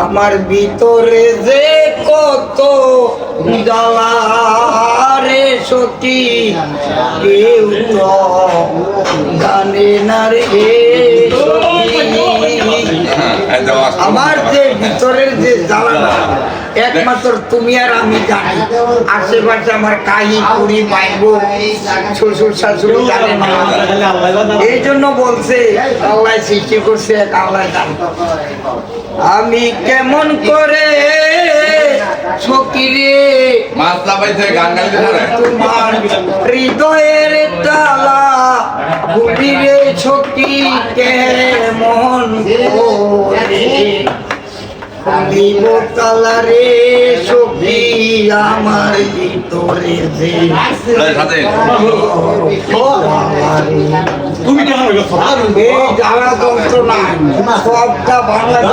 আমার ভিতরে যে কত জ্বালা রে সখী কেউ তো জানে না রে আমার যে ভিতরের যে জ্বালাটা একমাত্র তুমি আর আমি জানি। আশেপাশে আমার কাহি কুড়ি পাইব শ্বশুর শাশুড়ি জানে না। এই জন্য বলছে আল্লাহ সৃষ্টি করছে এক আল্লাহ জানে। আমি কেমন করে সকিরে তোমার হৃদয়ের তালা খুলিরে সকি কেমন করে খুলিব তালা রে সখী আমার ভিতরে যে এই জ্বালা যন্ত্রণা সবটা বাংলাদেশ